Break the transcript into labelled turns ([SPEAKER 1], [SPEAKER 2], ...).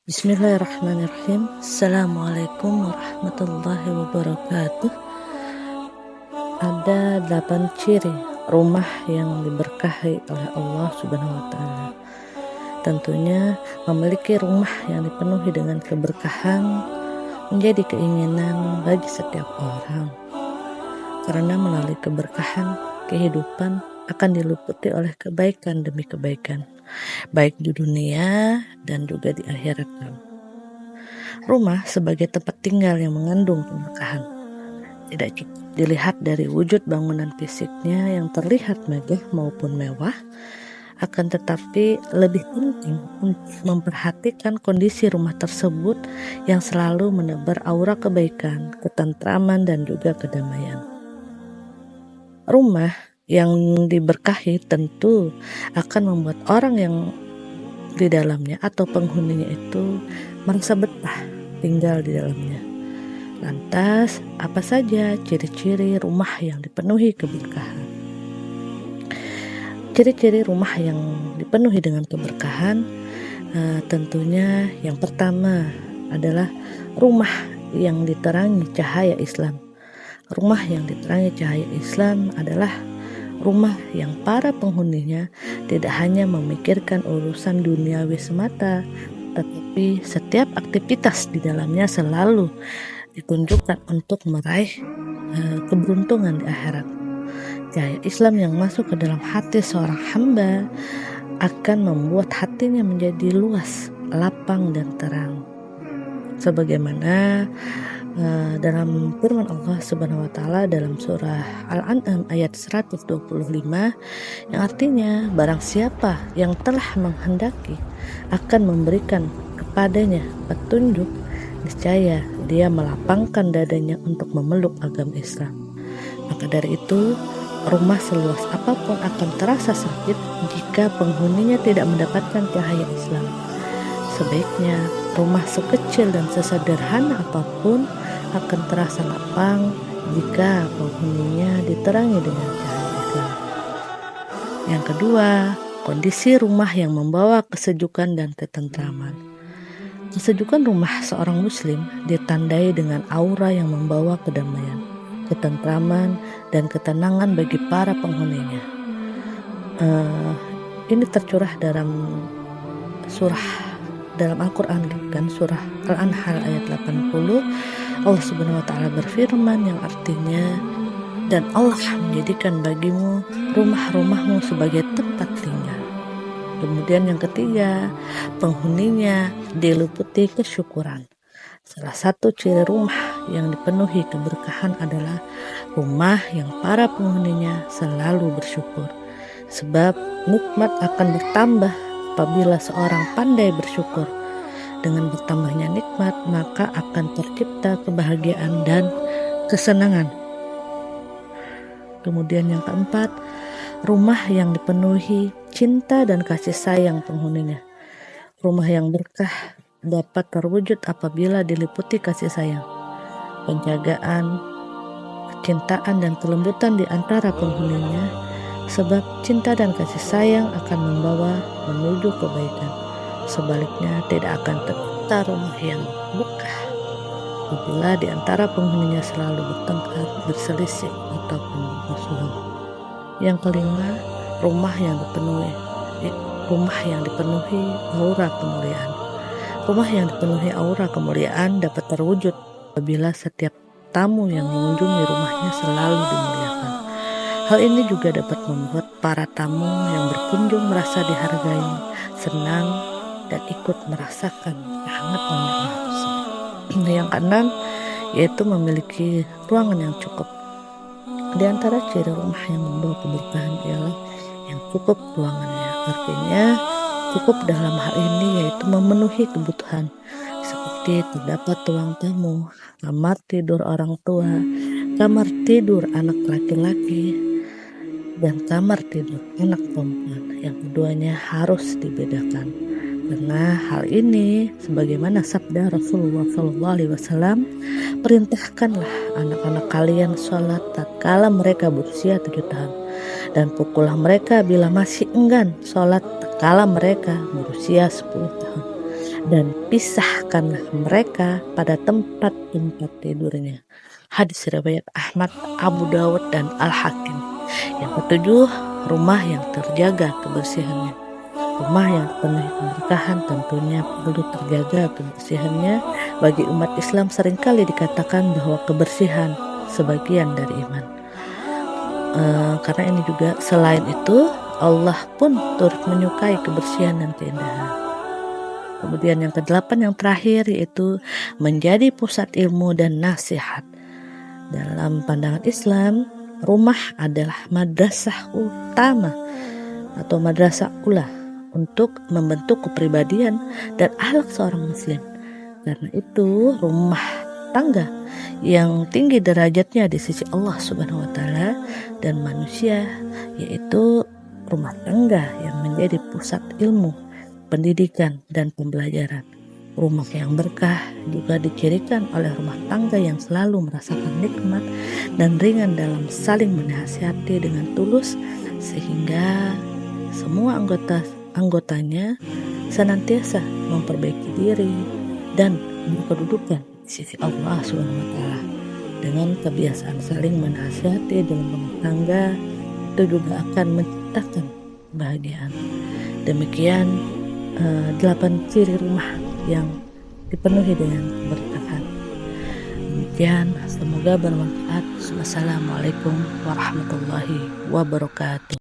[SPEAKER 1] Bismillahirrahmanirrahim. Assalamualaikum warahmatullahi wabarakatuh. Ada 8 ciri rumah yang diberkahi oleh Allah Subhanahu wa Ta'ala. Tentunya memiliki rumah yang dipenuhi dengan keberkahan menjadi keinginan bagi setiap orang, karena melalui keberkahan kehidupan akan diliputi oleh kebaikan demi kebaikan, baik di dunia dan juga di akhirat. Rumah sebagai tempat tinggal yang mengandung keberkahan tidak cukup dilihat dari wujud bangunan fisiknya yang terlihat megah maupun mewah, akan tetapi lebih penting untuk memperhatikan kondisi rumah tersebut yang selalu menebar aura kebaikan, ketentraman, dan juga kedamaian. Rumah yang diberkahi tentu akan membuat orang yang di dalamnya atau penghuninya itu merasa betah tinggal di dalamnya. Lantas, apa saja ciri-ciri rumah yang dipenuhi keberkahan? Ciri-ciri rumah yang dipenuhi dengan keberkahan tentunya yang pertama adalah rumah yang diterangi cahaya Islam. Rumah yang diterangi cahaya Islam adalah rumah yang para penghuninya tidak hanya memikirkan urusan duniawi semata, tetapi setiap aktivitas di dalamnya selalu ditunjukkan untuk meraih keberuntungan di akhirat. Cahaya Islam yang masuk ke dalam hati seorang hamba akan membuat hatinya menjadi luas, lapang, dan terang. Sebagaimana dalam firman Allah Subhanahu wa Ta'ala dalam surah Al-An'am ayat 125, yang artinya barang siapa yang telah menghendaki akan memberikan kepadanya petunjuk, niscaya dia melapangkan dadanya untuk memeluk agama Islam. Maka dari itu, rumah seluas apapun akan terasa sempit jika penghuninya tidak mendapatkan cahaya Islam. Sebaiknya rumah sekecil dan sesederhana apapun akan terasa lapang jika penghuninya diterangi dengan cahaya Islam. Yang kedua, kondisi rumah yang membawa kesejukan dan ketentraman. Kesejukan rumah seorang muslim ditandai dengan aura yang membawa kedamaian, ketentraman, dan ketenangan bagi para penghuninya. Ini tercurah dalam Al-Quran, kan, surah Al-An'am ayat 80. Allah Subhanahu wa Ta'ala berfirman yang artinya, dan Allah menjadikan bagimu rumah-rumahmu sebagai tempat tinggal. Kemudian yang ketiga, penghuninya diliputi kesyukuran. Salah satu ciri rumah yang dipenuhi keberkahan adalah rumah yang para penghuninya selalu bersyukur. Sebab nikmat akan bertambah apabila seorang pandai bersyukur. Dengan bertambahnya nikmat, maka akan tercipta kebahagiaan dan kesenangan. Kemudian yang keempat, rumah yang dipenuhi cinta dan kasih sayang penghuninya. Rumah yang berkah dapat terwujud apabila diliputi kasih sayang, penjagaan, kecintaan, dan kelembutan di antara penghuninya. Sebab cinta dan kasih sayang akan membawa menuju kebaikan. Sebaliknya tidak akan tercipta rumah yang berkah apabila di antara penghuninya selalu bertengkar, berselisih, ataupun bermusuhan. Yang kelima, rumah yang dipenuhi aura kemuliaan. Rumah yang dipenuhi aura kemuliaan dapat terwujud apabila setiap tamu yang mengunjungi rumahnya selalu dimuliakan. Hal ini juga dapat membuat para tamu yang berkunjung merasa dihargai, senang, dan ikut merasakan kehangatan rumah tersebut. Yang keenam, yaitu memiliki ruangan yang cukup. Di antara ciri rumah yang membawa keberkahan ialah yang cukup ruangannya. Artinya cukup dalam hal ini yaitu memenuhi kebutuhan seperti terdapat ruang tamu, kamar tidur orang tua, kamar tidur anak laki-laki, dan kamar tidur anak perempuan. Yang keduanya harus dibedakan, karena hal ini sebagaimana sabda Rasulullah SAW, perintahkanlah anak-anak kalian sholat tatkala mereka berusia 7 tahun, dan pukullah mereka bila masih enggan sholat tatkala mereka berusia 10 tahun. dan pisahkanlah mereka pada tempat-tempat tidurnya. Hadis riwayat Ahmad, Abu Dawud, dan Al-Hakim. Yang ketujuh, rumah yang terjaga kebersihannya. Rumah yang penuh keberkahan tentunya perlu terjaga kebersihannya. Bagi umat Islam seringkali dikatakan bahwa kebersihan sebagian dari iman. Karena ini juga selain itu Allah pun turut menyukai kebersihan dan keindahan. Kemudian yang kedelapan, yang terakhir, yaitu menjadi pusat ilmu dan nasihat. Dalam pandangan Islam, rumah adalah madrasah utama atau madrasah ula untuk membentuk kepribadian dan akhlak seorang muslim. Karena itu rumah tangga yang tinggi derajatnya di sisi Allah Subhanahu wa taala dan manusia, yaitu rumah tangga yang menjadi pusat ilmu, pendidikan, dan pembelajaran. Rumah yang berkah juga dicirikan oleh rumah tangga yang selalu merasakan nikmat dan ringan dalam saling menasihati dengan tulus, sehingga semua anggotanya senantiasa memperbaiki diri dan berkedudukan di sisi Allah SWT. Dengan kebiasaan saling menasihati dalam rumah tangga, itu juga akan menciptakan kebahagiaan. Demikian 8 ciri rumah yang dipenuhi dengan keberkahan. Demikian, semoga bermanfaat. Wassalamualaikum warahmatullahi wabarakatuh.